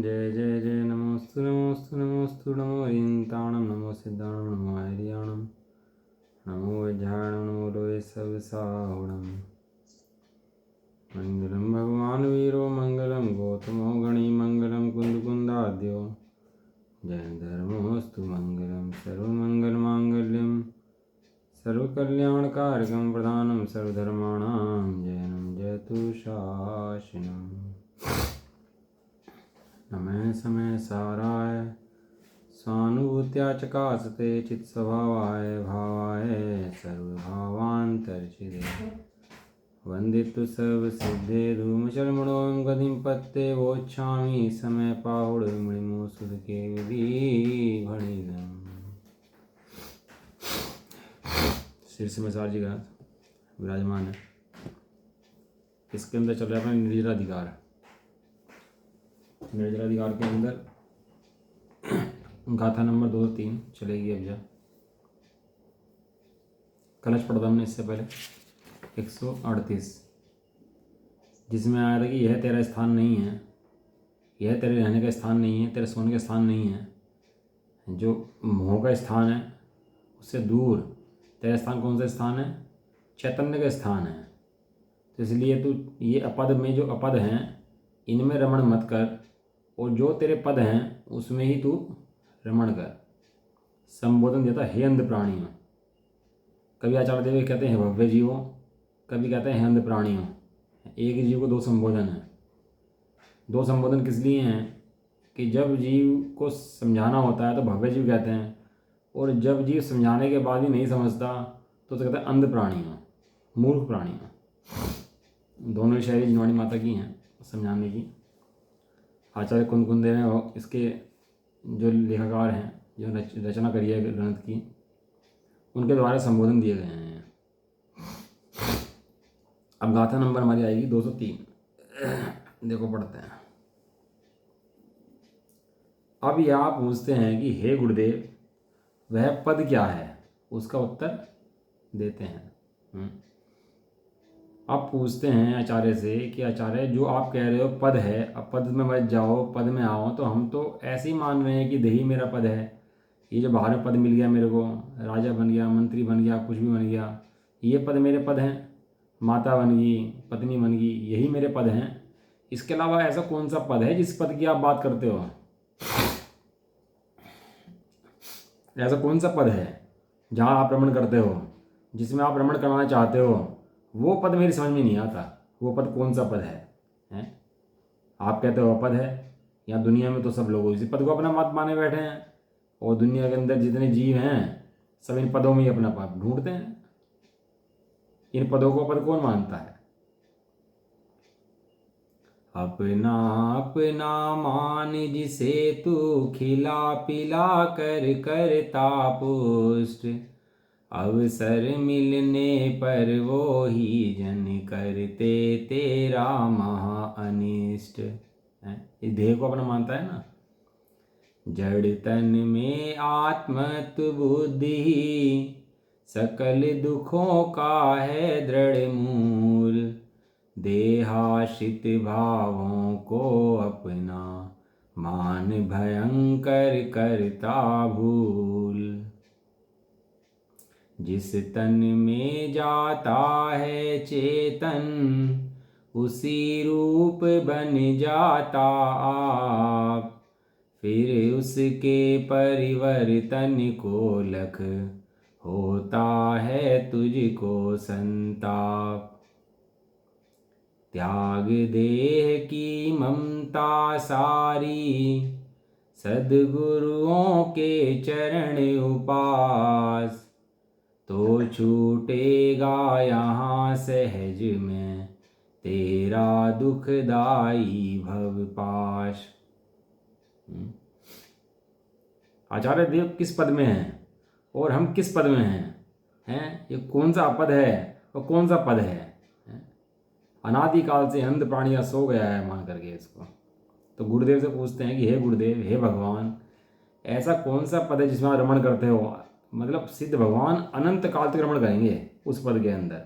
जय जय जय नमोस्तु नमोस्तु नमोस्तु नमो हरिन्ताणं नमो सिद्धाणं नमो हरियाणं नमो वैज्ञाणं नमो लोये सविसाहुणं मंगलम भगवान वीरो मंगलम गौतमो गणी मंगलम कुंदकुंदाद्यो जय धर्मोस्तु मंगलम सर्वमंगल मांगल्यम सर्वकल्याणकारकं प्रधानं सर्वधर्माणां जयनं जयतु शासनम् नमः समय साराय स्वानुभूत्या चकासते चित्स्वभावाय भावाय सर्वभावान्तर्चिदे वन्दितु सर्वसिद्धे धूमचर्मणों गतिं पत्ते वोच्छामि समय पाहुड़ मणिमो सुधके विधि भणिदम्। शीर्ष में सार जी का विराजमान है। इसके अंदर चल रहा है अपना निर्जराधिकार। निर्जराधिकार के अंदर गाथा नंबर 2-3 चलेगी अब जा। कलश पढ़ा था हमने इससे पहले 138, जिसमें आया था कि यह तेरा स्थान नहीं है, यह तेरे रहने का स्थान नहीं है, तेरे सोने का स्थान नहीं है, जो मोह का स्थान है उससे दूर तेरा स्थान कौन सा स्थान है? चैतन्य का स्थान है। तो इसलिए तू ये अपद में जो अपद हैं इनमें रमण मत कर, और जो तेरे पद हैं उसमें ही तू रमण कर। संबोधन देता हे अंध प्राणियों। कभी आचार्य देव कहते हैं भव्य जीवों, कभी कहते हैं हे अंध प्राणियों। एक ही जीव को दो संबोधन है। दो संबोधन किस लिए हैं कि जब जीव को समझाना होता है तो भव्य जीव कहते हैं, और जब जीव समझाने के बाद भी नहीं समझता तो कहते हैं अंध प्राणियों, मूर्ख प्राणियों। दोनों ही शायरी जिनवाणी माता की हैं समझाने की। आचार्य कुंदकुंदेव हैं इसके जो लेखकार हैं, जो रचना करी है ग्रंथ की, उनके द्वारा संबोधन दिए गए हैं। अब गाथा नंबर हमारी आएगी 203। देखो पढ़ते हैं। अब यह पूछते हैं कि हे गुरुदेव वह पद क्या है? उसका उत्तर देते हैं। अब पूछते हैं आचार्य से कि आचार्य जो आप कह रहे हो पद है, अब पद में मत जाओ, पद में आओ। तो हम तो ऐसे ही मान रहे हैं कि देही मेरा पद है, ये जो बाहर में पद मिल गया मेरे को, राजा बन गया, मंत्री बन गया, कुछ भी बन गया, ये पद मेरे पद हैं। माता बन गई, पत्नी बन गई, यही मेरे पद हैं। इसके अलावा ऐसा कौन सा पद है जिस पद की आप बात करते हो? ऐसा कौन सा पद है जहाँ आप रमण करते हो, जिसमें आप रमण करना चाहते हो? वो पद मेरी समझ में नहीं आता। वो पद कौन सा पद है? आप कहते हो पद है, या दुनिया में तो सब लोग इसी पद को अपना मत माने बैठे हैं, और दुनिया के अंदर जितने जीव हैं सब इन पदों में ही अपना पद ढूंढते हैं। इन पदों को पद कौन मानता है? अपना अपना मान जिसे तू खिला पिला कर करता पुष्ट, अवसर मिलने पर वो ही जन करते तेरा महा अनिष्ट। इस देह को अपना मानता है ना। जड़ तन में आत्मत बुद्धि सकल दुखों का है दृढ़ मूल, देहाश्रित भावों को अपना मान भयंकर करता भूल। जिस तन में जाता है चेतन उसी रूप बन जाता आप, फिर उसके परिवर्तन को लख होता है तुझको संताप। त्याग देह की ममता सारी, सद्गुरुओं के चरण उपास, तो छूटेगा यहाँ सहज में तेरा दुखदाई भवपाश। आचार्य देव किस पद में हैं और हम किस पद में हैं? ये कौन सा पद है और कौन सा पद है? अनादिकाल से अंध प्राणिया सो गया है मान करके इसको। तो गुरुदेव से पूछते हैं कि हे गुरुदेव, हे भगवान, ऐसा कौन सा पद है जिसमें आप रमण करते हो? मतलब सिद्ध भगवान अनंत काल तक रमण करेंगे उस पद के अंदर।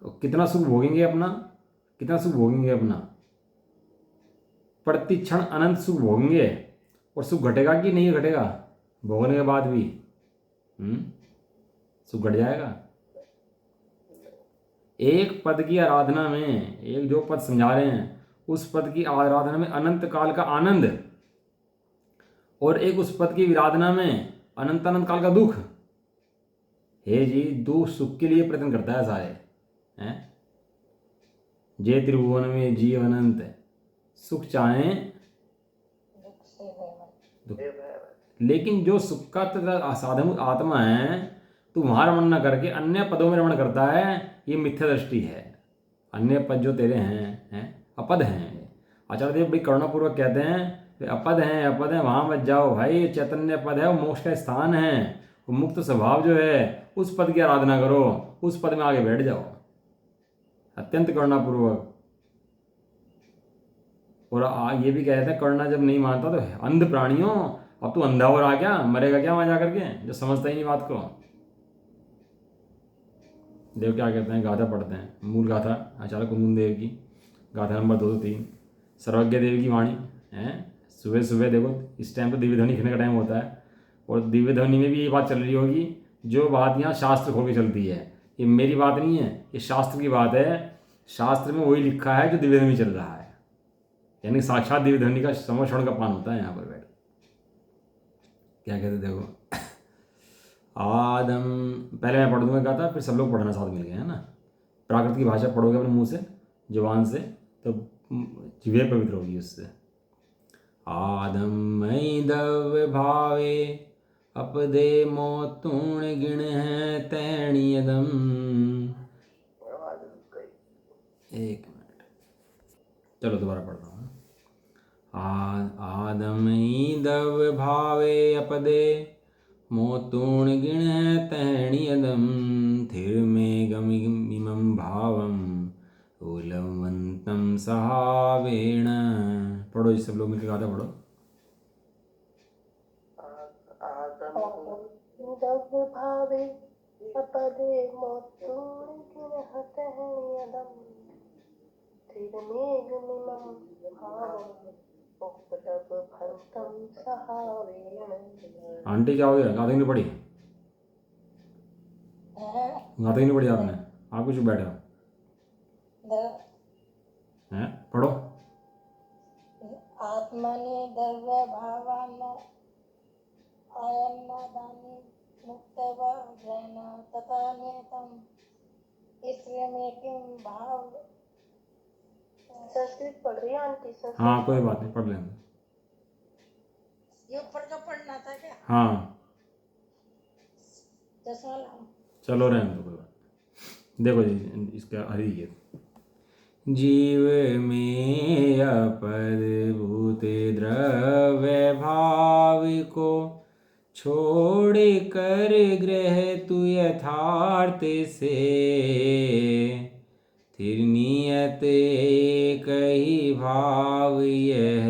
तो कितना सुख भोगेंगे अपना, कितना सुख भोगेंगे अपना। प्रतिक्षण अनंत सुख भोगेंगे और सुख घटेगा कि नहीं घटेगा? भोगने के बाद भी सुख घट जाएगा। एक पद की आराधना में, एक जो पद समझा रहे हैं उस पद की आराधना में अनंत काल का आनंद, और एक उस पद की विराधना में अनंत अनंत काल का दुख। हे जी, दुख सुख के लिए प्रयत्न करता है सारे हैं। जय त्रिभुवन में जीव अनंत, सुख चाहे दुख। लेकिन जो सुख का साधन आत्मा है, तो वहां रमण न करके अन्य पदों में रमण करता है, ये मिथ्या दृष्टि है। अन्य पद जो तेरे हैं अपद हैं। आचार्य देव बड़ी करुणापूर्वक कहते हैं अपद हैं, वहां मत जाओ भाई। चैतन्य पद है, वो मोक्ष का स्थान है। वो मुक्त स्वभाव जो है, उस पद की आराधना करो, उस पद में आगे बैठ जाओ अत्यंत करुणापूर्वक। और ये भी कहते हैं करुणा जब नहीं मानता तो अंध प्राणियों, अब तू अंधा हो रहा क्या? मरेगा क्या वहां जाकर के, जो समझता ही नहीं बात को। देव क्या कहते हैं, गाथा पढ़ते हैं, मूल गाथा आचार्य कुंदन देव की, गाथा नंबर 203, सर्वज्ञ देव की वाणी है। सुबह सुबह देखो, इस टाइम तो दिव्य ध्वनि लिखने का टाइम होता है, और दिव्य ध्वनि में भी ये बात चल रही होगी, जो बात यहाँ शास्त्र खोल के चलती है। ये मेरी बात नहीं है, ये शास्त्र की बात है। शास्त्र में वही लिखा है जो दिव्य ध्वनि चल रहा है, यानी साक्षात दिव्य ध्वनि का समझण का पान होता है यहाँ पर बैठ। क्या कहते देखो, आदम, पहले मैं पढ़ दूंगा गाथा, फिर सब लोग पढ़ना साथ मिल गए, है ना। प्राकृत की भाषा पढ़ोगे अपने मुंह से, जुबान से, तो जिह्वा पवित्र होगी उससे। आदम मई दव भावे अपदे मोतूण गिण है तैणियदम। एक मिनट, चलो दोबारा पढ़ता हूँ। आदम दव भावे अपदे मोतूण गिण है तैणियदम। थिर में गमिमं भावम उलवंतम सहावेण। पढ़ो जी, सब लोग मिलकर गाता पढ़ो। दव भावे अपदे मोतूण गिण तैणियदम। थिर में गमिमं भावम उलवंतम सहावेण। आंटी क्या हो गया, गाता ही नहीं पढ़ी? गाता ही नहीं पढ़ी आपने? आप कुछ बैठे हो हैं? पढ़ो। आत्मनि द्रव्य भावान आयन्नादानि मुक्तवा जैन तथा नियतम। इसलिए में किम भाव। संस्कृत पढ़ रही है आंटी? हाँ कोई बात नहीं, पढ़ लेंगे। ये ऊपर का पढ़ना था क्या? हाँ चलो रहने दो, कोई बात। देखो जी, इसका हरी है। जीव में अपद भूते द्रव्य भाव को छोड़ कर ग्रह तु यथार्थ से। थिर नियत कही भाव यह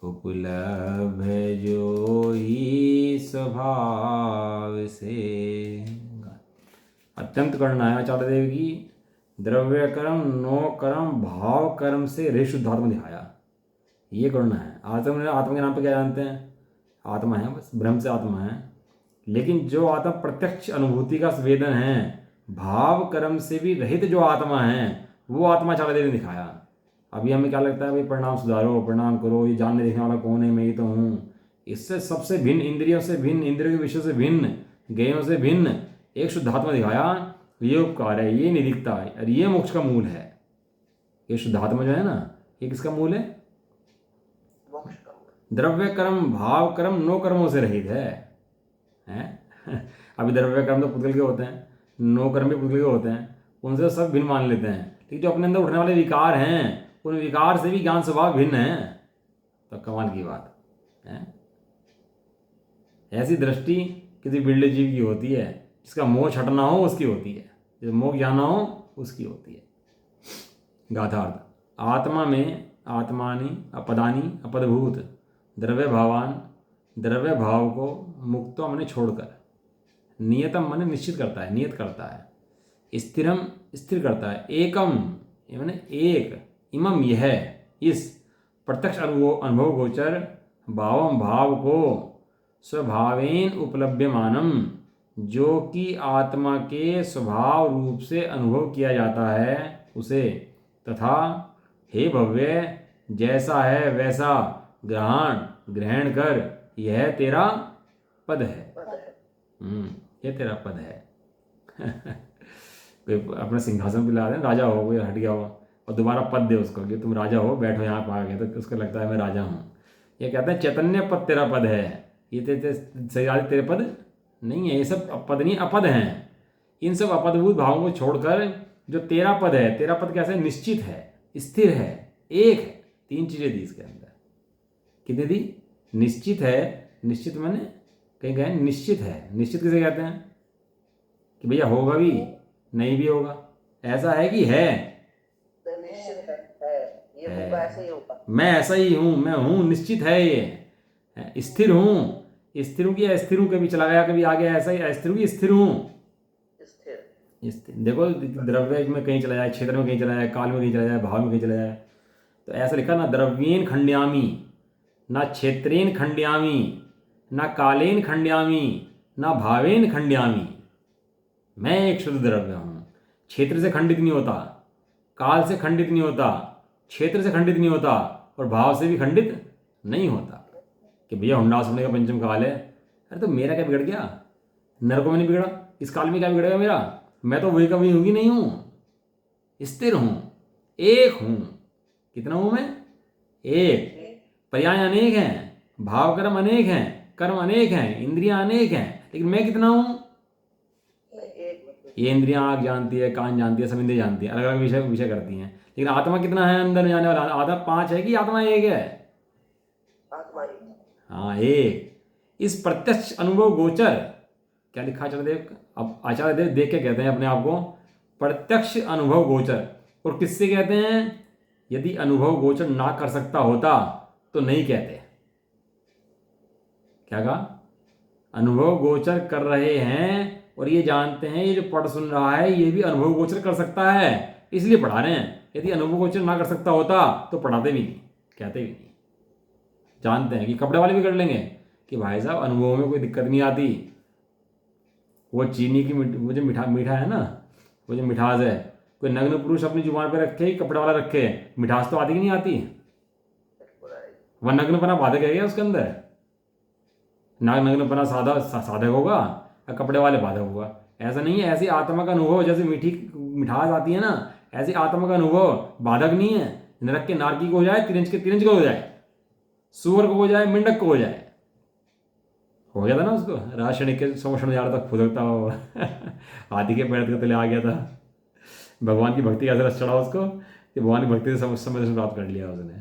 उपलब्ध जो ही स्वभाव से। अत्यंत करना है आचार्य देव की। द्रव्य कर्म, नो कर्म, भाव कर्म से रहित शुद्धात्मा दिखाया, ये करना है। आत्मा के नाम पे क्या जानते हैं? आत्मा है, बस ब्रह्म से आत्मा है। लेकिन जो आत्मा प्रत्यक्ष अनुभूति का वेदन है, भाव कर्म से भी रहित जो आत्मा है, वो आत्मा आचार्य देव ने दिखाया। अभी हमें क्या लगता है, भाई प्रणाम सुधारो, प्रणाम करो, ये जानने देखने वाला कौन है, मैं ही तो हूँ। इससे सबसे भिन्न, इंद्रियों से भिन्न, इंद्रियों के विषय से भिन्न, ज्ञेयों से भिन्न एक शुद्धात्मा दिखाया। ये उपकार है, ये निधिकता है, और ये मोक्ष का मूल है। ये शुद्धात्मा जो है ना, ये किसका मूल है? मोक्ष का मूल। द्रव्य कर्म, भाव कर्म, नो कर्मों से रहित है, हैं? अभी द्रव्य कर्म तो पुद्गल के होते हैं, नो कर्म भी पुद्गल के होते हैं, उनसे सब भिन्न मान लेते हैं। लेकिन जो अपने अंदर उठने वाले विकार हैं, उन विकार से भी ज्ञान स्वभाव भिन्न है। तो कमाल की बात है। ऐसी दृष्टि किसी बिरले जीव की होती है, जिसका मोह छटना हो उसकी होती है, जो मोह जाना हो उसकी होती है। गाथार्थ, आत्मा में आत्मानि अपदानी अपदभूत द्रव्य भावान, द्रव्य भाव को मुक्तो मैंने छोड़कर, नियतम मैंने निश्चित करता है, नियत करता है, स्थिरम स्थिर करता है, एकम मैंने एक, इमम यह, इस प्रत्यक्ष अनुभव गोचर भावम भाव को स्वभावेन उपलभ्यमानम, जो कि आत्मा के स्वभाव रूप से अनुभव किया जाता है उसे, तथा हे भव्य जैसा है वैसा ग्रहण कर, यह तेरा पद है। ये तेरा पद है। कोई अपने सिंहासन पे ला दे, राजा हो कोई हट गया हो और दोबारा पद दे उसको कि तुम राजा हो, बैठो यहाँ पर आ गए, तो उसको लगता है मैं राजा हूँ। ये कहते हैं चैतन्य पद तेरा पद है। ये तेरे पद नहीं है, ये सब पद नहीं अपद हैं। इन सब अपदभूत भावों को छोड़कर जो तेरा पद है, तेरा पद कैसे निश्चित है, स्थिर है, एक है। 3 चीजें दी इसके अंदर। कितनी दी? निश्चित है। निश्चित माने कहीं कहें निश्चित है। निश्चित किसे कहते हैं? कि भैया होगा भी नहीं भी होगा, ऐसा है कि है। निश्चित है, ये होगा, ऐसा ही होगा। मैं ऐसा ही हूं, मैं हूं, निश्चित है, ये स्थिर हूं। स्थिर हूं कि अस्थिर हूं, कभी चला गया कभी आ गया, ऐसा ही अस्थिर हूं कि स्थिर हूं। स्थिर देखो, द्रव्य में कहीं चला जाए, क्षेत्र में कहीं चला जाए, काल में कहीं चला जाए, भाव में कहीं चला जाए, तो ऐसा लिखा ना द्रव्येन खंड्यामी, ना क्षेत्रेन खंड्यामी, ना कालेन खंड्यामी, ना भावेन खंड्यामी। मैं एक शुद्ध द्रव्य हूं। क्षेत्र से खंडित नहीं होता, काल से खंडित नहीं होता, क्षेत्र से खंडित नहीं होता, और भाव से भी खंडित नहीं होता। कि भैया हुंडा सुनने का पंचम काल है, अरे तो मेरा क्या बिगड़ गया? नरकों में नहीं बिगड़ा, इस काल में क्या बिगड़ेगा मेरा? मैं तो वही कभी हूँ नहीं हूं, स्थिर हूं, एक हूं। कितना हूं मैं? एक। पर्याय अनेक हैं, भाव कर्म अनेक हैं, कर्म अनेक हैं, इंद्रियां अनेक हैं, लेकिन मैं कितना हूं? ये इंद्रियां आँख जानती है, कान जानती है, सब इंद्रियां जानती है, अलग अलग विषय करती हैं, लेकिन आत्मा कितना है अंदर जाने वाला? आत्मा 5 है कि आत्मा एक है? आत्मा एक। हाँ, एक। इस प्रत्यक्ष अनुभव गोचर, क्या लिखा आचार्य देव? अब आचार्य देव देख के कहते हैं अपने आप को प्रत्यक्ष अनुभव गोचर। और किससे कहते हैं? यदि अनुभव गोचर ना कर सकता होता तो नहीं कहते। क्या कहा? अनुभव गोचर कर रहे हैं और ये जानते हैं, ये जो पढ़ सुन रहा है ये भी अनुभव गोचर कर सकता है, इसलिए पढ़ा रहे हैं। यदि अनुभव गोचर ना कर सकता होता तो पढ़ाते भी नहीं, कहते भी नहीं। जानते हैं कि कपड़े वाले भी कर लेंगे कि भाई साहब अनुभव में कोई दिक्कत नहीं आती, वो चीनी की वो जो मीठा है ना, वो जो मिठास है, कोई नग्न पुरुष अपनी जुबान पे रखे ही कपड़े वाला रखे, मिठास तो आती कि नहीं आती? वह नग्नपना बाधक है क्या उसके अंदर? नग्नपना साधक होगा और कपड़े वाले बाधक होगा, ऐसा नहीं है। ऐसी आत्मा का अनुभव जैसे मिठास आती है ना, ऐसी आत्मा का अनुभव बाधक नहीं है। नरक के नारकी को हो जाए, तिरंज के तिरंज को हो जाए, सुअर को हो जाए, मेंढक को हो जाए, हो गया था ना उसको। राशनिक के 100 तक फुदकता हो हाथी के पैर के तले आ गया था। भगवान की भक्ति का असर चढ़ा उसको कि भगवान की भक्ति से समय प्राप्त कर लिया उसने।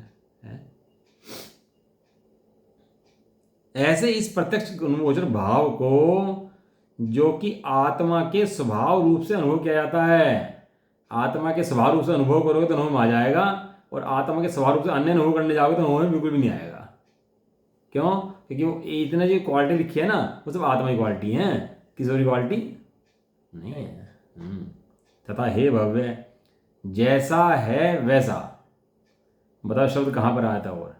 ऐसे इस प्रत्यक्ष गोचर भाव को, जो कि आत्मा के स्वभाव रूप से अनुभव किया जाता है, आत्मा के स्वभाव रूप से अनुभव करोगे तो अनुभव में आ जाएगा, और आत्मा के स्वभाव रूप से अन्य अनुभव करने जाओगे तो अनुभव में बिल्कुल भी नहीं आएगा। क्यों? क्योंकि वो इतने जो क्वालिटी लिखी है ना, वो सब आत्मा की क्वालिटी है, किसी और की क्वालिटी नहीं है। तथा हे भव्य जैसा है वैसा, बताओ शब्द कहाँ पर आया था? और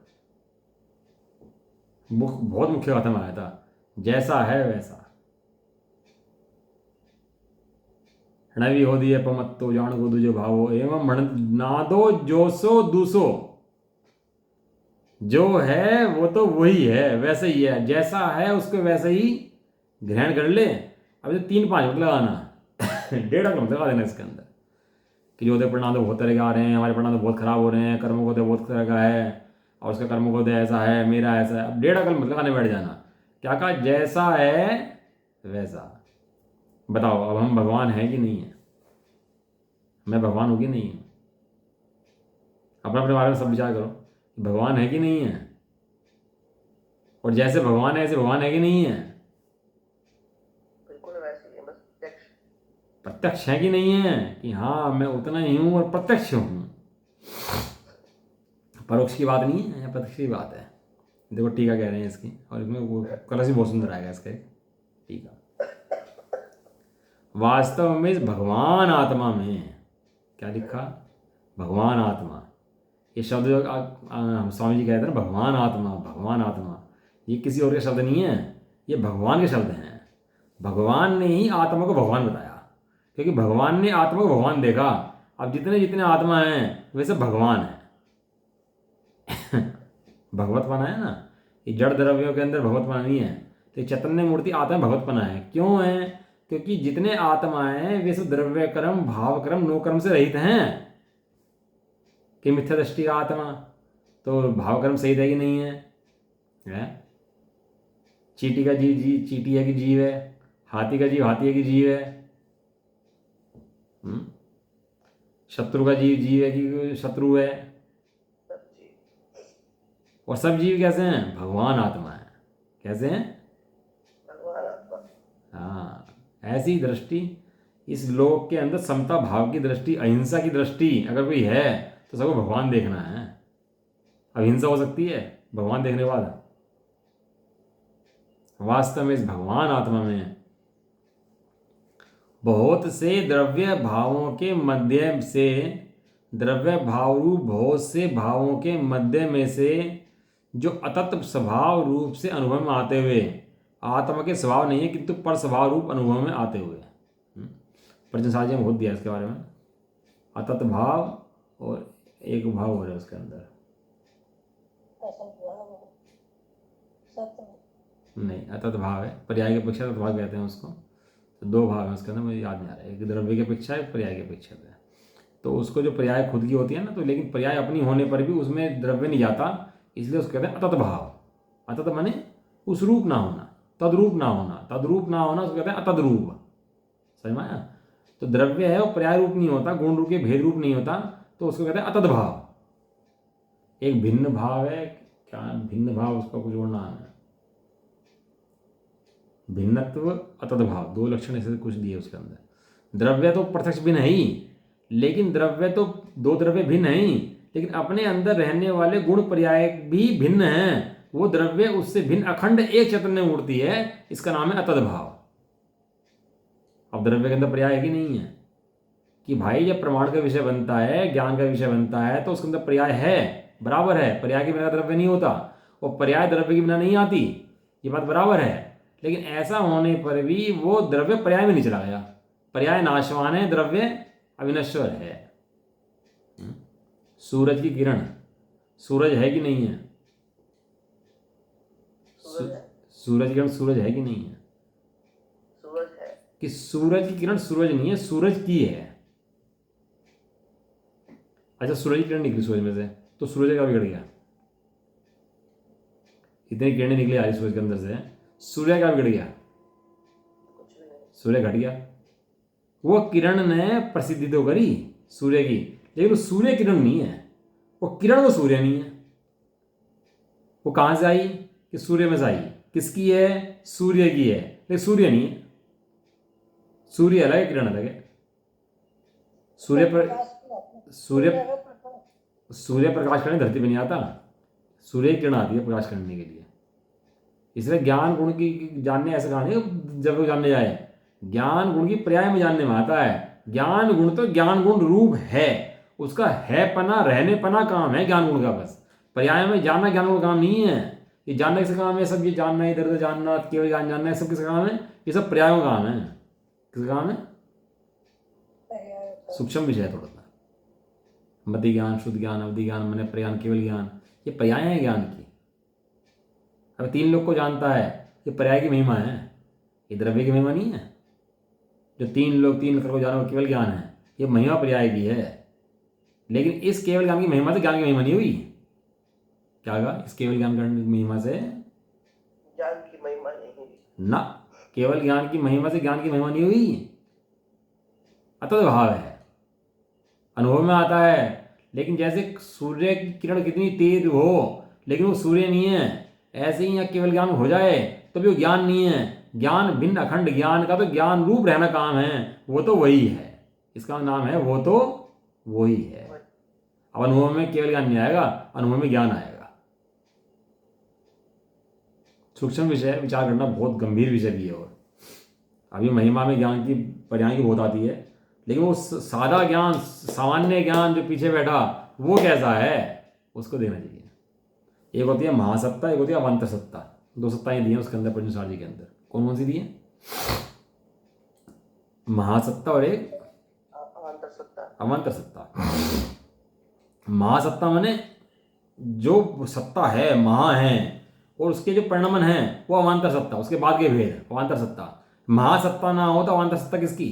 बहुत मुख्य बात में आया था, जैसा है वैसा। णवी हो दिए पमत्तो जान को दूजो भावो एवं नादो जोसो दूसो। जो है वो तो वही है, वैसे ही है, जैसा है उसको वैसे ही ग्रहण कर ले। अब जो 3-5 मतलब लगाना 1.5 मतलब लगा देना इसके अंदर कि जो परिणाम तो बहुत तरह के आ रहे हैं, हमारे परिणाम तो बहुत खराब हो रहे हैं, कर्मों को तो बहुत तरह का है, और उसका कर्मों को तो ऐसा है, मेरा ऐसा है। अब 1.5 मतलब लगाने बैठ जाना। क्या कहा? जैसा है वैसा। बताओ अब हम भगवान हैं कि नहीं है? मैं भगवान हूँ कि नहीं हूँ? अपने अपने बारे में सब विचार करो, भगवान है कि नहीं है? और जैसे भगवान है ऐसे भगवान है कि नहीं है? बिल्कुल वैसे ही है, बस प्रत्यक्ष है कि नहीं है? कि हाँ मैं उतना ही हूँ और प्रत्यक्ष हूँ। परोक्ष की बात नहीं है, प्रत्यक्ष की बात है। देखो टीका कह रहे हैं इसकी, और इसमें वो कलश भी बहुत सुंदर आएगा इसका टीका। वास्तव में इस भगवान आत्मा में क्या लिखा? भगवान आत्मा ये शब्द जो स्वामी जी कहते हैं ना, भगवान आत्मा, भगवान आत्मा, ये किसी और के शब्द नहीं है, ये भगवान के शब्द हैं। भगवान ने ही आत्मा को भगवान बताया, क्योंकि भगवान ने आत्मा को भगवान देखा। अब जितने जितने आत्मा हैं वे सब भगवान हैं। भगवतपना है ना, ये जड़ द्रव्यों के अंदर भगवतपना नहीं है। तो चैतन्य मूर्ति आत्मा में भगवतपना है। क्यों है? क्योंकि जितने आत्मा हैं वे सब द्रव्य कर्म, भाव कर्म, नो कर्म से रहित हैं। कि मिथ्या दृष्टि का आत्मा तो भाव कर्म सही है कि नहीं है? चींटी का जीव चींटी है कि जीव है? हाथी का जीव हाथी है कि जीव है? शत्रु का जीव जीव है कि शत्रु है? और सब जीव कैसे हैं? भगवान आत्मा है। कैसे हैं? भगवान आत्मा। हाँ, ऐसी दृष्टि इस लोक के अंदर समता भाव की दृष्टि, अहिंसा की दृष्टि अगर कोई है तो सबको भगवान देखना है। अहिंसा हो सकती है भगवान देखने के बाद? वास्तव में इस भगवान आत्मा में बहुत से द्रव्य भावों के मध्य से, द्रव्य भाव रूप बहुत से भावों के मध्य में से जो अतत्व स्वभाव रूप से अनुभव में आते हुए, आत्मा के स्वभाव नहीं है किंतु पर स्वभाव रूप अनुभव में आते हुए, प्रजनसाल जी में बहुत दिया इसके बारे में। अतत्व भाव और एक भाव हो रहा है उसके अंदर, नहीं अतत भाव है, पर्याय की अपेक्षा भाव कहते हैं उसको। तो दो भाव है उसके अंदर, मुझे याद नहीं आ रहा है, एक द्रव्य की अपेक्षा है, पर्याय की अपेक्षा है। तो उसको जो पर्याय खुद की होती है ना, तो लेकिन पर्याय अपनी होने पर भी उसमें द्रव्य नहीं जाता, इसलिए उसको कहते हैं अतत भाव। अतत माने उस रूप ना होना, तद्रूप ना होना, तद्रूप ना होना उसको कहते हैं अतद रूप। समझ में आया? तो द्रव्य है वो पर्याय रूप नहीं होता, गुण रूप के भेद रूप नहीं होता, तो उसको कहते हैं अतद भाव। एक भिन्न भाव है, क्या भिन्न भाव उसका कुछ और नाम है, भिन्नत्व अतद भाव, दो लक्षण ऐसे कुछ दिए उसके अंदर। द्रव्य तो प्रत्यक्ष भिन्न है ही, लेकिन द्रव्य तो दो द्रव्य भिन्न है ही, लेकिन अपने अंदर रहने वाले गुण पर्याय भी भिन्न हैं। वो द्रव्य उससे भिन्न अखंड एक चैतन्य मूर्ति है, इसका नाम है अतद भाव। अब द्रव्य के अंदर पर्याय है कि नहीं है? कि भाई जब प्रमाण का विषय बनता है, ज्ञान का विषय बनता है, तो उसके अंदर पर्याय है, बराबर है। पर्याय के बिना द्रव्य नहीं होता, और पर्याय द्रव्य के बिना नहीं आती, ये बात बराबर है। लेकिन ऐसा होने पर भी वो द्रव्य पर्याय में नहीं चला गया। पर्याय नाशवान है, द्रव्य अविनश्वर है। सूरज की किरण, सूरज है कि नहीं है? सूरज की किरण सूरज है कि नहीं है? सूरज है। कि सूरज की किरण सूरज नहीं है, सूरज की है। अच्छा, सूरज की किरण निकली सूरज में से, तो सूरज का बिगड़ गया। इतनी किरणें निकली आ रही सूरज के अंदर से, सूर्य का बिगड़ गया? कुछ भी नहीं। सूर्य घट गया। वो किरण ने प्रसिद्धि तो करी सूर्य की, लेकिन वो सूर्य किरण नहीं है, वो किरण, वो सूर्य नहीं है। वो कहां से आई? कि सूर्य में से आई। किसकी है? सूर्य की है, लेकिन सूर्य नहीं है। सूर्य अलग है, किरण अलग है। सूर्य प्रकाश करने धरती पे नहीं आता, सूर्य किरण आती है प्रकाश करने के लिए। इसलिए ज्ञान गुण की जानने ऐसा कहा नहीं जब वो जानने जाए, ज्ञान गुण की पर्याय में जानने में आता है। ज्ञान गुण तो ज्ञान गुण रूप है, उसका है पना, रहने पना काम है ज्ञान गुण का। बस पर्याय में जानना ज्ञान गुण का काम नहीं है। ये जानना किसका काम है? सब ये जानना, इधर उधर जानना, केवल ज्ञान जानना है, सब किसका काम है? ये सब पर्यायों का काम है। किसका काम है? सूक्ष्म विषय है थोड़ा सा। मति ज्ञान, शुद्ध ज्ञान, अवधि ज्ञान, मन प्रज्ञान, केवल ज्ञान, ये पर्याय है ज्ञान की। अब तीन लोग को जानता है, ये पर्याय की महिमा है, ये द्रव्य की महिमा नहीं है। जो तीन लोग तीन को जानो केवल ज्ञान है, ये महिमा पर्याय की है। लेकिन इस केवल ज्ञान की महिमा से ज्ञान की महिमा नहीं हुई। क्या होगा? इस केवल ज्ञान की महिमा से ज्ञान की महिमा नहीं हुई ना, केवल ज्ञान की महिमा से ज्ञान की महिमा नहीं हुई। अतः भाव है, अनुभव में आता है। लेकिन जैसे सूर्य की किरण कितनी तेज हो, लेकिन वो सूर्य नहीं है, ऐसे ही यहाँ केवल ज्ञान हो जाए तो भी वो ज्ञान नहीं है। ज्ञान भिन्न अखंड ज्ञान का तो ज्ञान रूप रहना काम है, वो तो वही है, इसका नाम है वो तो वही है। अब अनुभव में केवल ज्ञान नहीं आएगा, अनुभव में ज्ञान आएगा। सूक्ष्म विषय विचार करना बहुत गंभीर विषय भी है। और अभी महिमा में ज्ञान की पर्याय की बहुत आती है, लेकिन वो सादा ज्ञान, सामान्य ज्ञान जो पीछे बैठा, वो कैसा है? उसको देखना चाहिए। एक होती है महासत्ता, एक होती है अवान्तर सत्ता। 2 सत्ताएं दी हैं उसके अंदर, प्रज्ञा जी के अंदर। कौन कौन सी दी है? महासत्ता और एक अंतरसत्ता। अवान्तर सत्ता। महासत्ता माने जो सत्ता है, महा है, और उसके जो परिणमन है वो अवान्तर सत्ता, उसके बाद के भेद अवान्तर सत्ता। महासत्ता ना हो तो अवान्तर सत्ता किसकी?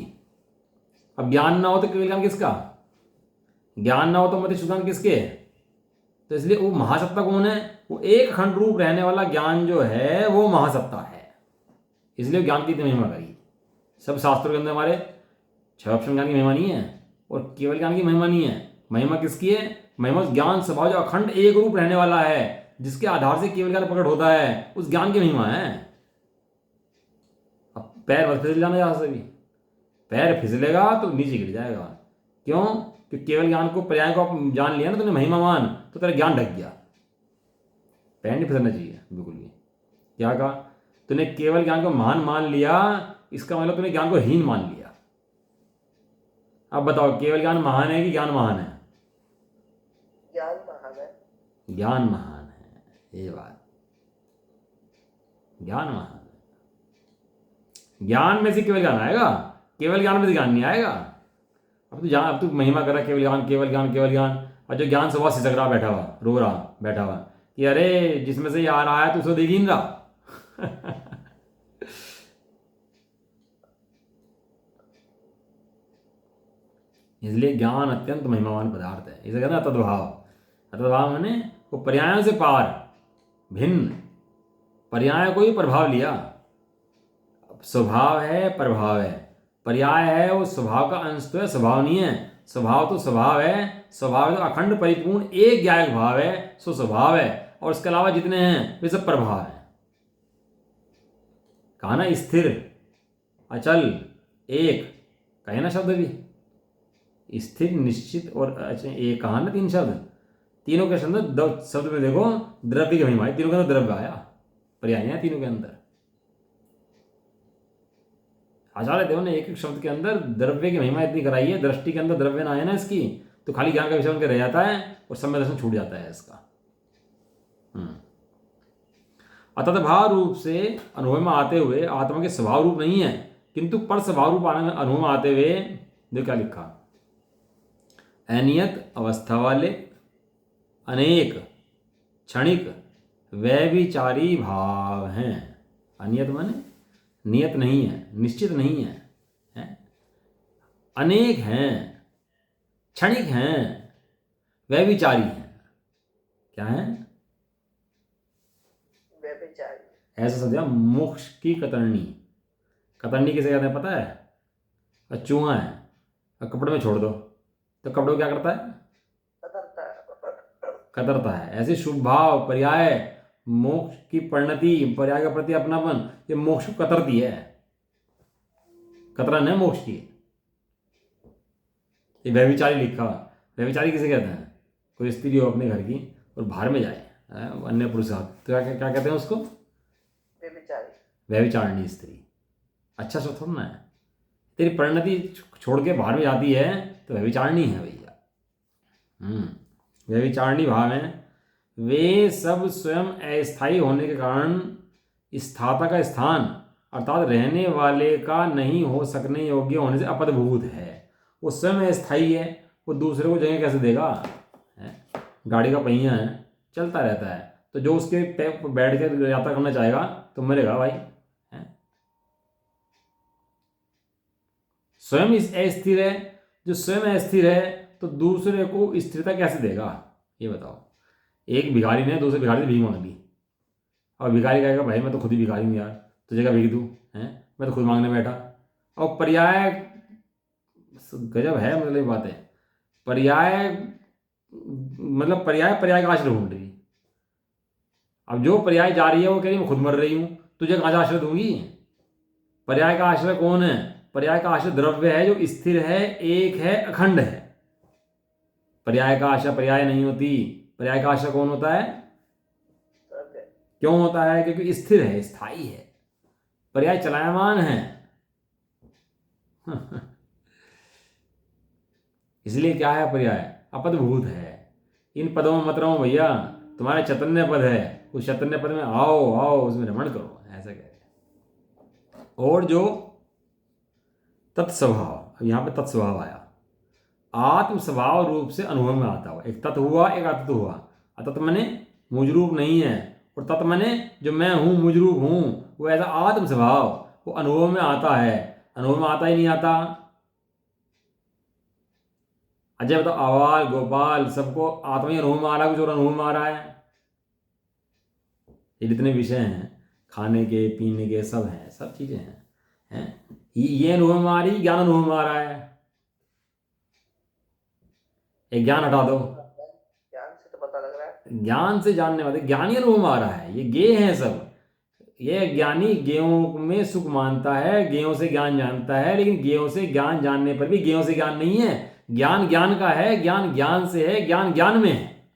अब ज्ञान ना हो तो केवल ज्ञान किसका? ज्ञान ना हो तो मति सुधान किसके? तो इसलिए वो महासत्ता कौन है? वो एक खंड रूप रहने वाला ज्ञान जो है वो महासत्ता है। इसलिए ज्ञान की इतनी महिमा करी। सब शास्त्रों के अंदर हमारे 6 ऑप्शन ज्ञान की महिमा नहीं है और केवल ज्ञान की महिमा नहीं है। महिमा किसकी है? महिमा ज्ञान स्वभाव जो अखंड एक रूप रहने वाला है, जिसके आधार से केवल ज्ञान प्रकट होता है, उस ज्ञान की महिमा है। अब पैर मत फिसल जाना जहां से भी। पैर फिसलेगा तो नीचे गिर जाएगा। क्यों? कि केवल ज्ञान को, पर्याय को आप जान लिया ना तुमने, महिमावान, तो तेरा ज्ञान ढक गया। पैर नहीं फिसलना चाहिए बिल्कुल भी। क्या कहा? तूने केवल ज्ञान को महान मान लिया, इसका मतलब तूने ज्ञान को हीन मान लिया। अब बताओ, केवल ज्ञान महान है कि ज्ञान महान है? ज्ञान महान है। ज्ञान महान है, ये बात। ज्ञान महान है। ज्ञान में से केवल ज्ञान आएगा, केवल ज्ञान में से ज्ञान नहीं आएगा। अब तू महिमा कर रहा केवल ज्ञान, केवल ज्ञान, केवल ज्ञान, और जो ज्ञान सुबह सिसक रहा, बैठा हुआ, रो रहा, बैठा हुआ कि अरे जिसमें से ये आ रहा है तू उसको देख ही नहीं रहा। इसलिए ज्ञान अत्यंत महिमावान पदार्थ है। इसे कहते हैं अतद्भाव। अतद्भाव मैंने वो पर्यायों से पार, भिन्न। पर्याय को ही प्रभाव लिया। स्वभाव है, प्रभाव है। पर्याय है वो स्वभाव का अंश तो है, स्वभाव नहीं है। स्वभाव तो स्वभाव है। स्वभाव तो अखंड परिपूर्ण एक ज्ञायक भाव है, सो स्वभाव है। और उसके अलावा जितने हैं वे सब प्रभाव है। कहा ना स्थिर, अचल, एक, कहे ना शब्द भी स्थिर, निश्चित और एक। कहा ना 3 शब्द। तीनों के अंदर शब्द में देखो द्रव्य की महिमा है। तीनों के अंदर द्रव्य आया, पर्याय है तीनों के अंदर। आचार्य देव ने एक एक शब्द के अंदर द्रव्य की महिमा इतनी कराई है। दृष्टि के अंदर द्रव्य ना आए ना इसकी, तो खाली ज्ञान का विषय उनके रह जाता है और समय दर्शन छूट जाता है इसका। अतद्भाव रूप से अनुभव में आते हुए आत्मा के स्वभाव रूप नहीं है, किंतु पर स्वभाव रूप अनुभव में आते हुए देखो क्या लिखा, अनियत अवस्था वाले अनेक क्षणिक व्यभिचारी भाव हैं। अनियत माने नियत नहीं है, निश्चित नहीं है, अनेक हैं, क्षणिक हैं, व्यभिचारी हैं। क्या है? व्यभिचारी। ऐसा समझा, मोक्ष की कतरनी। कतरनी किसे कहते हैं पता है? चूहा है, कपड़े में छोड़ दो तो कपड़े को क्या करता है? कतरता है। ऐसे शुभ भाव, पर्याय, मोक्ष की परिणति, पर्याय के प्रति अपनापन, ये मोक्ष को कतरती है। कतरन है मोक्ष की। ये व्यभिचारी लिखा। व्यभिचारी किसे कहते हैं? कोई स्त्री हो अपने घर की और बाहर में जाए अन्य पुरुष साथ, तो क्या कहते हैं उसको? व्यभिचारी, व्यभिचारिणी स्त्री। अच्छा सो थोड़ा ना है। तेरी परिणति छोड़ के बाहर में जाती है तो व्यभिचारिणी है भैया। व्यभिचारिणी भाव है। वे सब स्वयं अस्थायी होने के कारण स्थाता का स्थान अर्थात रहने वाले का नहीं हो सकने योग्य होने से अपदभूत है। वो स्वयं अस्थायी है, वो दूसरे को जगह कैसे देगा? गाड़ी का पहिया है, चलता रहता है, तो जो उसके पैर पर बैठ के यात्रा करना चाहेगा तो मरेगा भाई। स्वयं इस अस्थिर है। जो स्वयं अस्थिर है तो दूसरे को स्थिरता कैसे देगा? ये बताओ। एक भिखारी ने दूसरे भिखारी से भीख मांग ली, और भिखारी कहेगा भाई मैं तो खुद ही भिखारी हूँ यार, तुझे क्या भीख दूँ? मैं तो खुद मांगने बैठा। और पर्याय गजब है, मतलब ये बात है। पर्याय मतलब पर्याय का आश्रय ढूंढ रही। अब जो पर्याय जा रही है वो कह रही मैं खुद मर रही हूँ, तुझे कहाँ से आश्रय दूंगी? पर्याय का आश्रय कौन है? पर्याय का आश्रय द्रव्य है जो स्थिर है, एक है, अखंड है। पर्याय का आश्रय पर्याय नहीं होती। पर्याय का आश्रय कौन होता है? क्यों होता है? क्योंकि स्थिर है, स्थायी है। पर्याय चलायमान है। इसलिए क्या है पर्याय? अपदभूत है। इन पदों में मत रहो भैया, तुम्हारा चैतन्य पद है, उस चैतन्य पद में आओ आओ, उसमें रमण करो, ऐसा कह रहे। और जो तत्स्वभाव, अब यहाँ पे तत्स्वभाव आया, आत्म स्वभाव रूप से अनुभव में आता हुआ, एक तत्व हुआ एक अतत्व हुआ। अतत्व मने मुझ रूप नहीं है, और तत्व मने जो मैं हूं मुझ रूप हूं, वो ऐसा आत्म स्वभाव वो अनुभव में आता है। अनुभव में आता ही नहीं आता। अजय बताओ, आवाल गोपाल सबको आत्मा ही अनुभव में आ रहा है, कुछ और अनुभव में आ रहा है? ये जितने विषय हैं, खाने के पीने के सब हैं, सब चीजें हैं, ये अनुभव में आ रही, ज्ञान अनुभव में आ रहा है। एक ज्ञान हटा दो, ज्ञान से तो पता लग रहा है, ज्ञान से जानने वाले ज्ञानी अनुभव में आ रहा है। ये गे हैं सब, ये ज्ञानी गेयों में सुख मानता है, गेयों से ज्ञान जानता है, लेकिन गेयों से ज्ञान जानने पर भी गेयों से ज्ञान नहीं है। ज्ञान ज्ञान का है, ज्ञान ज्ञान से है, ज्ञान ज्ञान में है।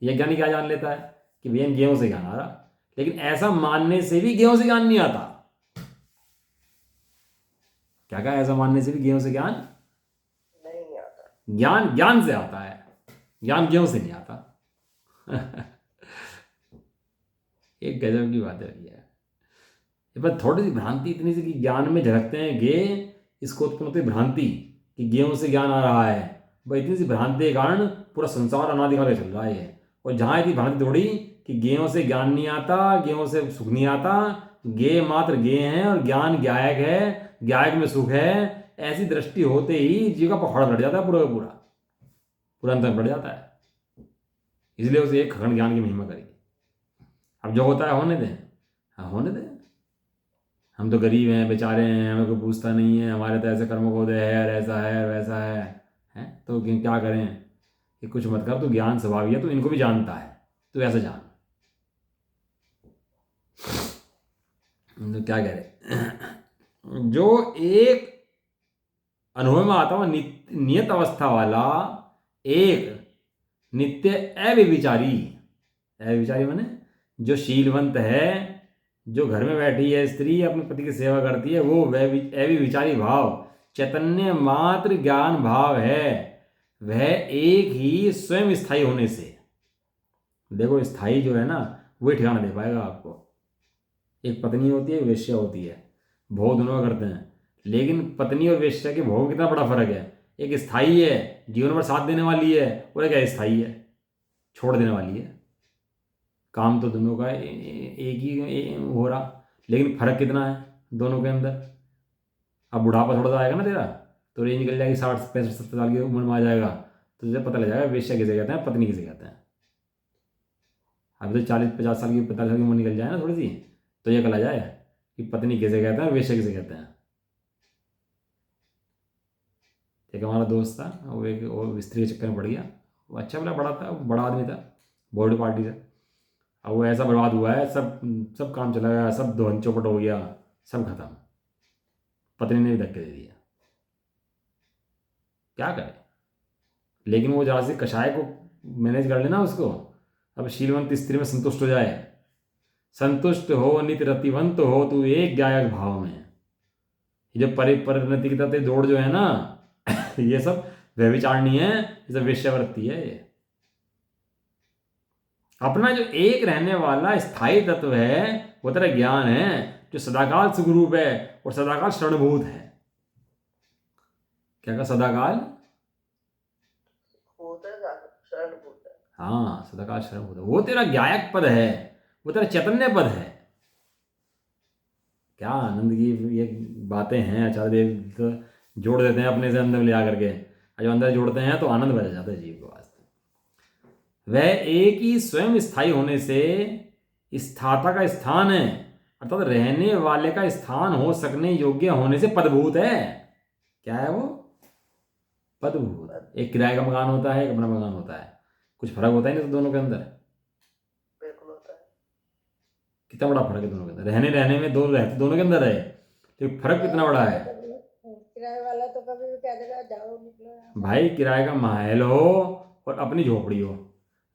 यह ज्ञानी क्या जान लेता है कि भैया गेयों से ज्ञान आ रहा, लेकिन ऐसा मानने से भी गेयों से ज्ञान नहीं आता। क्या कहा? ऐसा मानने से भी गेयों से ज्ञान नहीं आता। ज्ञान ज्ञान से आता है, ज्ञान गेयों से नहीं आता। एक गजब की बात है भैया। पर थोड़ी सी भ्रांति इतनी सी कि ज्ञान में झलकते हैं गे, इसको उत्पन्न होती है भ्रांति कि गेयों से ज्ञान आ रहा है। भाई इतनी सी भ्रांति के कारण पूरा संसार अनादिकाल चल रहा है। और जहाँ इतनी भ्रांति थोड़ी कि गेयों से ज्ञान नहीं आता, गेयों से सुख नहीं आता, गे मात्र गे हैं और ज्ञान ज्ञायक है, ज्ञायक में सुख है, ऐसी दृष्टि होते ही जीव का पखवाड़ा बढ़ जाता है, पूरा का पूरा पूरा अंतर बढ़ जाता है। इसलिए उसे एक खंड ज्ञान की महिमा करेगी। अब जो होता है होने दें, हाँ होने दें। हम तो गरीब हैं, बेचारे हैं, हमें कोई पूछता नहीं है, हमारे तो ऐसे कर्म को दे है, और ऐसा है और वैसा है तो क्या करें कि कुछ मत कर, तो ज्ञान स्वभाव है, तो इनको भी जानता है, तो ऐसा जान। तो क्या कह रहे, जो एक अनुभव में आता हुआ नियत अवस्था वाला एक नित्य अव्यभिचारी, अव्यभिचारी माने जो शीलवंत है, जो घर में बैठी है स्त्री अपने पति की सेवा करती है, वो अव्यभिचारी भाव चैतन्य मात्र ज्ञान भाव है। वह एक ही स्वयं स्थायी होने से, देखो स्थायी जो है ना वही ठिकाना दे पाएगा आपको। एक पत्नी होती है, एक वेश्या होती है, भोग दोनों करते हैं, लेकिन पत्नी और वेश्या के भोग में कितना बड़ा फर्क है। एक स्थायी है, जीवन भर साथ देने वाली है, और एक अस्थायी है, छोड़ देने वाली है। काम तो दोनों का एक ही हो रहा, लेकिन फर्क कितना है दोनों के अंदर। अब बुढ़ापा थोड़ा सा आएगा ना तेरा, तो रेंज निकल जाएगी 60 65 70 साल की उम्र में आ जाएगा, तो तुझे पता लग जाएगा वेश्या किसे कहते हैं, पत्नी किसे कहते हैं। अभी तो 40 50 साल की 45 साल की उम्र निकल जाए ना थोड़ी सी, तो ये कहा जाए कि पत्नी किसे कहते हैं, वेश्या किसे कहते हैं। एक हमारा दोस्त था, वो एक और स्त्री के चक्कर में पड़ गया। वो अच्छा भला बड़ा था, बड़ा आदमी था, बॉडी पार्टी से। अब वो ऐसा बर्बाद हुआ है, सब काम चला गया, सब धोन चौपट हो गया, सब खत्म। पत्नी ने भी धक्के दे दिया, क्या करे। लेकिन वो जरा से कषाय को मैनेज कर लेना उसको, अब शीलवंत स्त्री में संतुष्ट हो जाए। संतुष्ट हो नित रतिवंत हो तू एक गायक भाव में। ये जो परिणति की तरफ दौड़ जो है ना ये सब व्यभिचारणी है, ये सब वेश्यावृत्ति है। ये अपना जो एक रहने वाला स्थायी तत्व है वो तेरा ज्ञान है, जो सदाकाल सुखरूप है और सदाकाल शरणभूत है। क्या कहा? सदाकाल शरणभूत है। हाँ, सदाकाल शरणभूत है, वो तेरा ज्ञायक पद है, वो तेरा चैतन्य पद है। क्या आनंद की ये बातें हैं। आचार्य देव तो जोड़ देते हैं अपने से अंदर ले आकर के, जो अंदर जोड़ते हैं तो आनंद बढ़ जाता है जीव को वास्तव। वह एक ही स्वयं स्थायी होने से स्थाता का स्थान है, अर्थात रहने वाले का स्थान हो सकने योग्य होने से पदभूत है। क्या है वो? पदभूत। एक किराए का मकान होता है, एक अपना मकान होता है, कुछ फर्क होता है नहीं तो दोनों के अंदर? बिल्कुल होता है। कितना बड़ा फर्क है दोनों के अंदर। रहने में दोनों के अंदर है, तो फर्क कितना बड़ा है। किराए वाला तो कभी भी कह देगा जाओ निकलो यहाँ से। भाई किराए का महल हो और अपनी झोपड़ी हो,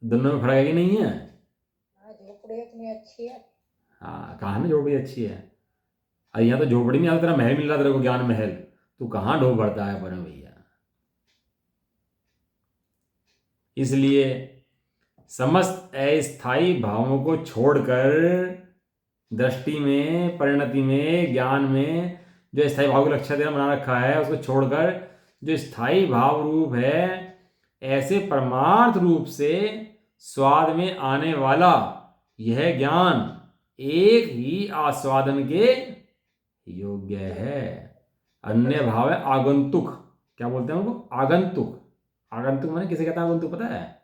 दोनों में फर्क है कि नहीं है? हाँ झोपड़ी इतनी अच्छी है। हाँ, कहाँ में झोपड़ी अच्छी है। अरे यहाँ तो झोपड़ी नहीं आता, तेरा महल मिल रहा तेरे को, ज्ञान महल। तू कहाँ ढो भरता है पर भैया। इसलिए समस्त अस्थायी भावों को छोड़कर दृष्टि में, परिणति में, ज्ञान में जो स्थायी भाव का लक्ष्य देना बना रखा है, उसको छोड़कर जो स्थायी भाव रूप है, ऐसे परमार्थ रूप से स्वाद में आने वाला यह ज्ञान एक ही आस्वादन के योग्य है। अन्य भाव है आगंतुक। क्या बोलते हैं उनको? आगंतुक। आगंतुक माने किसे कहता है आगंतुक पता है?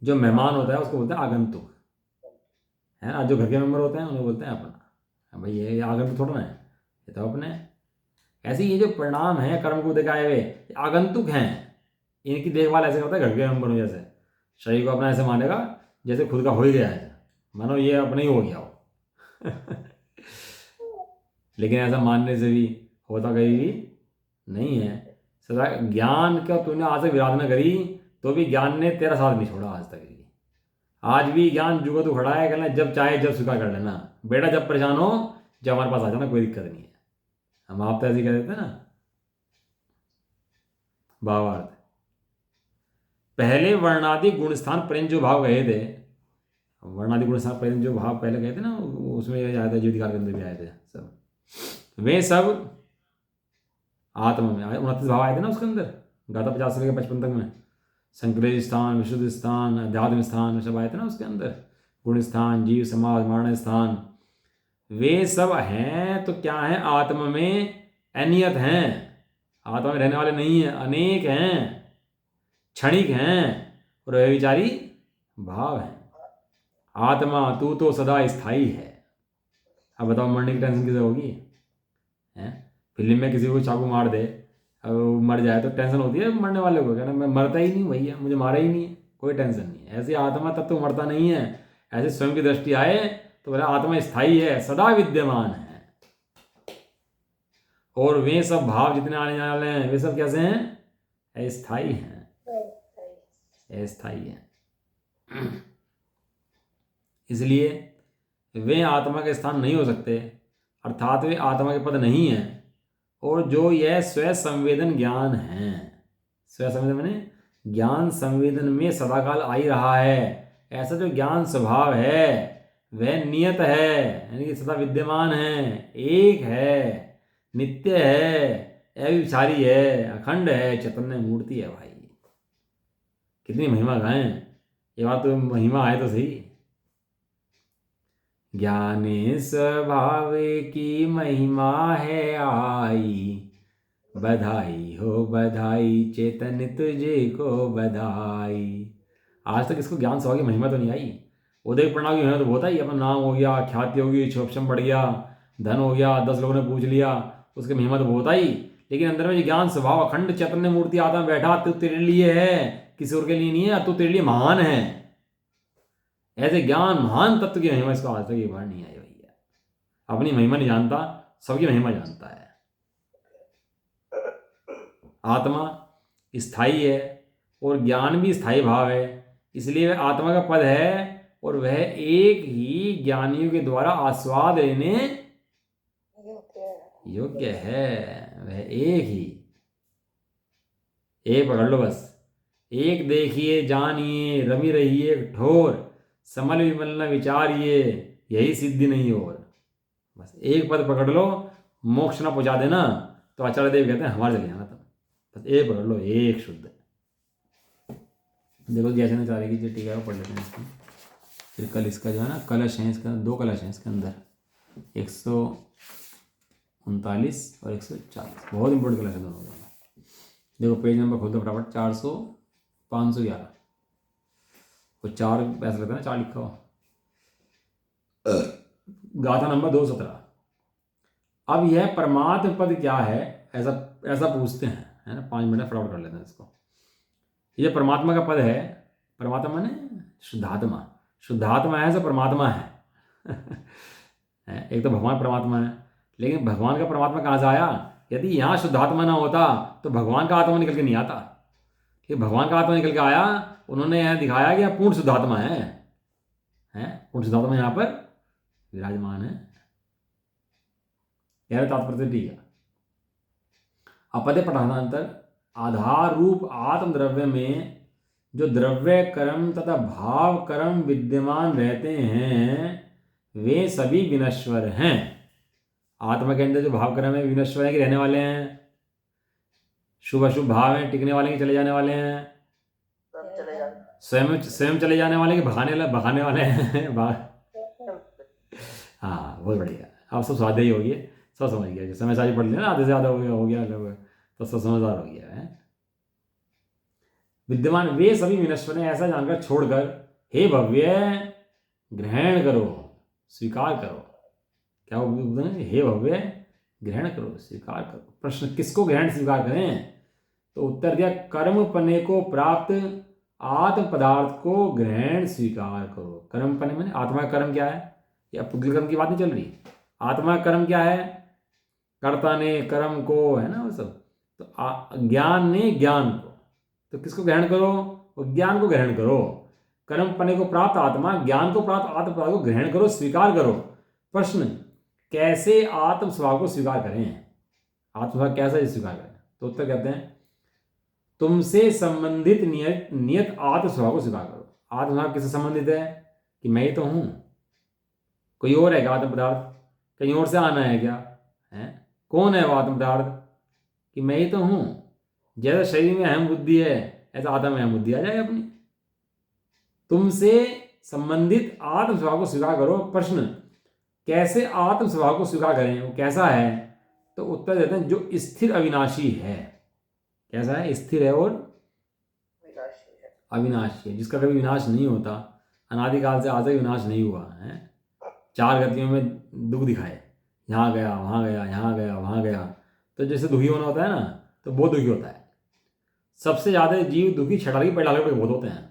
जो मेहमान होता है उसको बोलते हैं आगंतुक, है ना। जो घर के मेंबर होते हैं उन्हें बोलते हैं अपना। भाई ये आगंतुक थोड़ा ना है, ये तो अपने। ऐसे ये जो परिणाम है कर्म को दिखाए हुए आगंतुक हैं, इनकी देखभाल ऐसे करता है घर के मेंबर। जैसे शरीर को अपना ऐसे मानेगा जैसे खुद का हो ही गया है, मानो ये अपना ही हो गया हो। लेकिन ऐसा मानने से भी होता कहीं भी नहीं है। सदा ज्ञान का तूने आज तक विराधना करी तो भी ज्ञान ने तेरा साथ नहीं छोड़ा आज तक। आज भी ज्ञान जुगा तो खड़ा है, कहना जब चाहे जब स्वीकार कर लेना बेटा, जब परेशान हो जब हमारे पास आ जाना, कोई दिक्कत नहीं है। हम आप तो ऐसे कह देते हैं ना। भावार्थ, पहले वर्णादि गुण स्थान पर्यंत जो भाव गए थे, वर्णादि गुण स्थान पर्यंत जो भाव पहले गए थे ना, उसमें आया था, ज्योतिकाल के अंदर भी आए थे सब। वे सब आत्मा में आए, 29 भाव आए थे ना उसके अंदर, गाथा 50 से लेकर 55 तक में। संक्रेज स्थान, विशुद्ध स्थान, अध्यात्म स्थान सब आए थे ना उसके अंदर। गुण स्थान, जीव समाज, मरण स्थान, वे सब हैं तो क्या हैं? आत्मा में अनियत हैं, आत्मा में रहने वाले नहीं हैं, अनेक हैं, क्षणिक हैं और विचारी भाव हैं। आत्मा तू तो सदा स्थायी है। अब बताओ मरने की टेंशन किसे होगी? हैं? फिल्म में किसी को चाकू मार दे, अब वो मर जाए तो टेंशन होती है मरने वाले को, कहना मैं मरता ही नहीं भैया, मुझे मारा ही नहीं है, कोई टेंशन नहीं है। ऐसी आत्मा तब तो मरता नहीं है। ऐसे स्वयं की दृष्टि आए तो बोला आत्मा स्थायी है, सदा विद्यमान है। और वे सब भाव जितने आने जाने वाले हैं वे सब कैसे हैं? अस्थायी हैं, अस्थायी हैं। इसलिए वे आत्मा के स्थान नहीं हो सकते, अर्थात वे आत्मा के पद नहीं हैं। और जो यह स्व संवेदन ज्ञान है, स्व संवेदन माने ज्ञान संवेदन में सदाकाल आ ही रहा है, ऐसा जो ज्ञान स्वभाव है वह नियत है, यानी कि सदा विद्यमान है, एक है, नित्य है, अविचारी है, अखंड है, चैतन्य मूर्ति है। भाई कितनी महिमा गाएं, ये बात तो महिमा आए तो सही। ज्ञाने स्वभाव की महिमा है आई, बधाई हो बधाई चेतन तुझे को बधाई। आज तक इसको ज्ञान स्वभाव की महिमा तो नहीं आई। उदय प्रणाम की महिमा तो बहुत आई, अपना नाम हो गया, ख्याति होगी, क्षोभम बढ़ गया, धन हो गया, 10 लोगों ने पूछ लिया, उसकी महिमा तो बहुत आई। लेकिन अंदर में जो ज्ञान स्वभाव अखंड चैतन्य मूर्ति आत्मा बैठा, तू तेरे लिए है, किसी और के लिए नहीं है, तू तेरे लिए महान है, ऐसे ज्ञान महान तत्व की महिमा इसको आज तक एक बार नहीं आई भैया। अपनी महिमा नहीं जानता, सबकी महिमा जानता है। आत्मा स्थायी है और ज्ञान भी स्थायी भाव है, इसलिए वह आत्मा का पद है और वह एक ही ज्ञानियों के द्वारा आस्वाद लेने योग्य है। वह एक ही, एक पकड़ लो बस, एक देखिए जानिए रमी रहिए ठोर, समल विमल न विचारिए यही सिद्धि नहीं और। बस एक पद पकड़ लो, मोक्ष ना पहुंचा देना तो आचार्य देव कहते हैं हमारे चले जाना। तब बस एक पकड़ लो, एक शुद्ध। देखो जैसे ना चारे की जो टीका है पढ़ लेते हैं इसकी। फिर कल इसका जो है ना कलश है, इसका 2 कलश हैं इसके अंदर, 139 और 140, बहुत इंपॉर्टेंट कलश है दोनों। देखो पेज नंबर खोल दो फटाफट, 511 वो 4 ऐसा लगता है ना 4 लिखा हो, गाथा नंबर 217। अब यह परमात्म पद क्या है, ऐसा पूछते हैं, है ना। 5 मिनट फटाफट कर लेते हैं इसको। ये परमात्मा का पद है, परमात्मा माने शुद्धात्मा, शुद्धात्मा है ऐसा परमात्मा है। एक तो भगवान परमात्मा है, लेकिन भगवान का परमात्मा कहाँ से आया? यदि यहाँ शुद्धात्मा ना होता तो भगवान का आत्मा निकल के नहीं आता। कि भगवान का आत्मा निकल के आया, उन्होंने यहाँ दिखाया कि पूर्ण शुद्धात्मा है, पूर्ण शुद्धात्मा यहाँ पर विराजमान है। यह तात्पर्य ठीक है। अपदे पठानांतर आधार रूप आत्म द्रव्य में जो द्रव्य कर्म तथा भाव कर्म विद्यमान रहते हैं वे सभी विनश्वर हैं। आत्मा के अंदर जो भाव कर्म है विनश्वर है कि रहने वाले हैं, शुभ अशुभ भाव हैं टिकने वाले कि चले जाने वाले हैं, सब चले जाते स्वयं स्वयं चले जाने वाले कि भगाने वाले हैं हाँ बहुत बढ़िया, आप सब स्वाध्यायी ही हो गए, सब समझ गया, समय सारी पढ़ लिया ना, आधे से ज़्यादा हो गया लोग, तो सब समझदार हो गया है। विद्यमान वे सभी विनश्वर हैं ऐसा जानकर छोड़कर हे भव्य ग्रहण करो स्वीकार करो। क्या बोलते हैं? हे भव्य ग्रहण करो स्वीकार करो। प्रश्न किसको ग्रहण स्वीकार करें? तो उत्तर दिया कर्म पने को प्राप्त आत्म पदार्थ को ग्रहण स्वीकार करो। कर्म पने मैंने आत्मा का कर्म क्या है? या पुद्गल कर्म की बात नहीं चल रही, आत्मा का कर्म क्या है? कर्ता ने कर्म को, है ना वो सब। तो ज्ञान ने ज्ञान को, तो किसको ग्रहण करो? वो ज्ञान को ग्रहण करो। कर्म पने को प्राप्त आत्मा, ज्ञान को प्राप्त आत्म पदार्थ को ग्रहण करो स्वीकार करो। प्रश्न कैसे आत्म स्वभाव को स्वीकार करें? आत्म स्वभाव कैसे स्वीकार करें? तो उत्तर कहते हैं तुमसे संबंधित नियत आत्म स्वभाव को स्वीकार करो। आत्म स्वभाव किससे संबंधित है? कि मैं ही तो हूं, कोई और है क्या आत्म पदार्थ? कहीं और से आना है क्या? है कौन है वो आत्म पदार्थ? कि मैं ही तो हूं। जैसा शरीर में अहम बुद्धि है ऐसा आत्मा में अहम बुद्धि आ जाए अपनी। तुमसे संबंधित आत्म स्वभाव को स्वीकार करो। प्रश्न कैसे आत्म स्वभाव को स्वीकार करें? वो कैसा है? तो उत्तर देते हैं जो स्थिर अविनाशी है। कैसा है? स्थिर है और विनाशी है। अविनाशी है, जिसका कभी विनाश नहीं होता, अनादिकाल से आज तक विनाश नहीं हुआ है। चार गतियों में दुख दिखाए, यहाँ गया वहाँ गया, यहाँ गया वहाँ गया। तो जैसे दुखी होना होता है ना, तो बहुत दुखी होता है। सबसे ज़्यादा जीव दुखी छटाली पैदा करके बहुत होते हैं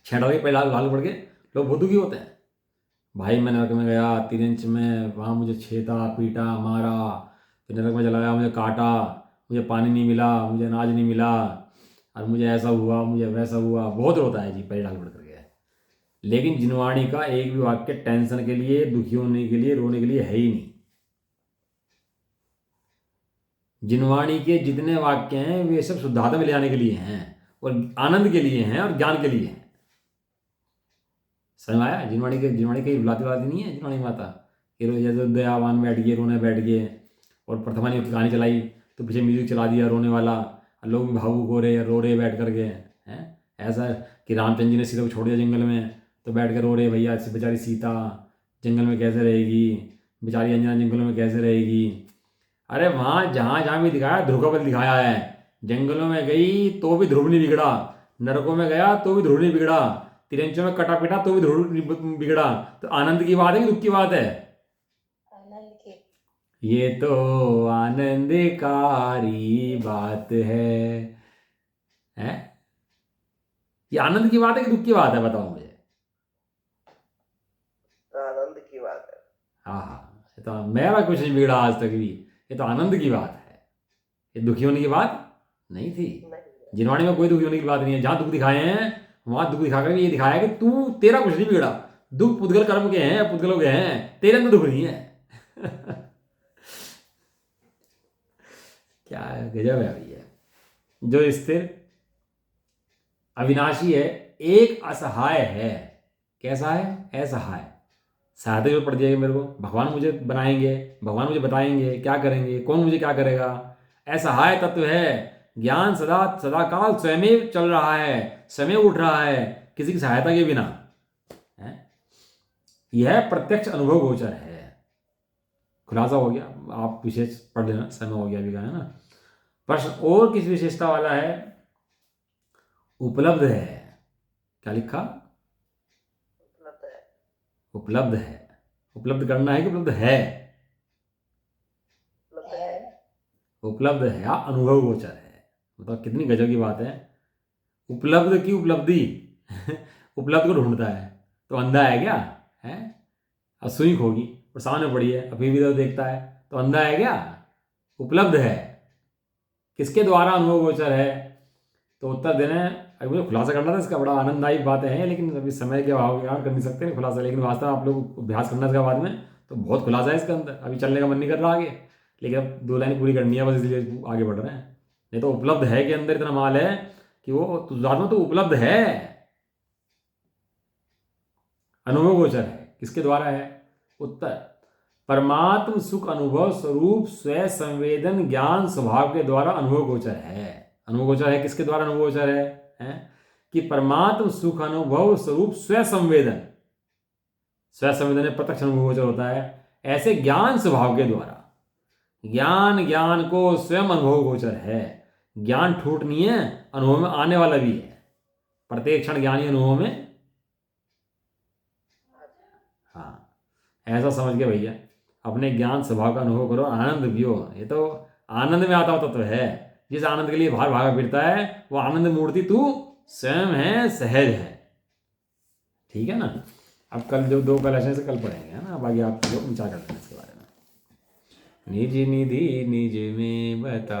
छटाली पैदा लागू पड़ के लोग बहुत दुखी होते हैं। भाई मैं नरक में गया 3 इंच में, वहाँ मुझे छेदा पीटा मारा, फिर नरक में चला गया, मुझे काटा, मुझे पानी नहीं मिला, मुझे अनाज नहीं मिला, और मुझे ऐसा हुआ मुझे वैसा हुआ, बहुत रोता है जी पैदा पड़ करके। लेकिन जिनवाणी का एक भी वाक्य टेंशन के लिए, दुखी होने के लिए, रोने के लिए है ही नहीं। जिनवाणी के जितने वाक्य हैं वे सब शुद्धात्मा में ले जाने के लिए हैं और आनंद के लिए हैं और ज्ञान के लिए हैं। समझ आया? जिनवाणी कहीं रुलाती नहीं है। जिनवाणी माता कि जैसे दयावान बैठ गए, रोने बैठ गए, और प्रथमा ने कहानी चलाई तो पीछे म्यूजिक चला दिया रोने वाला, लोग भी भावुक हो रहे, रो रहे बैठ करके हैं। ऐसा कि रामचंद्र जी ने सीता को छोड़ दिया जंगल में, तो बैठ कर रो रहे, भैया बेचारी सीता जंगल में कैसे रहेगी, बेचारी अंजना जंगलों में कैसे रहेगी। अरे वहाँ जहाँ भी दिखाया ध्रुव का बल दिखाया है। जंगलों में गई तो भी ध्रुव नहीं बिगड़ा, नरकों में गया तो भी ध्रुव नहीं बिगड़ा, तिरंचों में कटा पिटा तो भी ध्रुव नहीं बिगड़ा। तो आनंद की बात है कि दुख की बात है? आनंद की। ये तो आनंदकारी बात है। ये आनंद की बात है कि दुख की बात है? बताओ मुझे। आनंद की बात है। हाँ, ये तो मेरा कुछ नहीं बिगड़ा आज तक भी, ये तो आनंद की बात है। ये दुखी होने की बात नहीं थी। जिनवाणी में कोई दुखी होने की बात नहीं है। जहाँ दुख दिखाए हैं वहाँ दुख दिखाकर ये दिखाया कि तू तेरा कुछ नहीं बिगड़ा, दुख पुद्गल कर्म के हैं, पुद्गलों के हैं, तेरे अंदर दुख नहीं है क्या गजब है भैया। जो स्थिर अविनाशी है, एक असहाय है। कैसा है? असहाय। सहायता जो पड़ जाएगी मेरे को, भगवान मुझे बनाएंगे, भगवान मुझे बताएंगे क्या करेंगे, कौन मुझे क्या करेगा। असहाय तत्व है। ज्ञान सदाकाल स्वयं चल रहा है, समय उठ रहा है किसी की सहायता के बिना। यह प्रत्यक्ष अनुभव गोचर है। खुलासा हो गया, आप विशेष पढ़ लेना, समय हो गया अभी का, है ना। प्रश्न और किस विशेषता वाला है? उपलब्ध है। क्या लिखा? उपलब्ध है। उपलब्ध करना है कि उपलब्ध है? उपलब्ध है या अनुभव गोचर है। मतलब कितनी गजब की बात है। उपलब्ध की उपलब्धि उपलब्ध को ढूंढता है, तो अंधा है क्या? है अब सुई होगी और सामने पड़ी है, अभी भी तो देखता है, तो अंधा है क्या? उपलब्ध है। किसके द्वारा अनुभव गोचर है? तो उत्तर देना है। अभी मुझे खुलासा करना था इसका, बड़ा आनंददायी बातें हैं, लेकिन अभी समय के अभाव के कारण कर नहीं सकते खुलासा। लेकिन वास्तव में आप लोग अभ्यास करना इसका बाद में, तो बहुत खुलासा है इसके अंदर। अभी चलने का मन नहीं कर रहा आगे, लेकिन अब 2 लाइन पूरी करनी है बस, इसलिए आगे बढ़ रहे हैं। नहीं तो उपलब्ध है के अंदर इतना माल है कि वो तुझात में तो उपलब्ध है, अनुभव गोचर है। किसके द्वारा है? उत्तर, परमात्म सुख अनुभव स्वरूप स्व संवेदन ज्ञान स्वभाव के द्वारा अनुभव गोचर है। अनुभव गोचर है किसके द्वारा अनुभव गोचर है? कि परमात्म सुख अनुभव स्वरूप स्व संवेदन, स्व संवेदन में प्रत्यक्ष अनुभव गोचर होता है, ऐसे ज्ञान स्वभाव के द्वारा। ज्ञान को स्वयं अनुभव गोचर है। ज्ञान ठूठ नहीं है, अनुभव में आने वाला भी है। प्रत्येक क्षण ज्ञानी अनुभव में, हाँ ऐसा समझ के भैया अपने ज्ञान स्वभाव का अनुभव करो, आनंद पियो। ये तो आनंद में आता होता तो है। जिस आनंद के लिए बाहर भागा फिरता है वो आनंद मूर्ति तू स्वयं है, सहज है। ठीक है ना? अब कल जो 2 कल से कल पढ़ेंगे, है ना? बाकी आप जो विचार करते हैं इसके बारे में। निज निधि निज में बता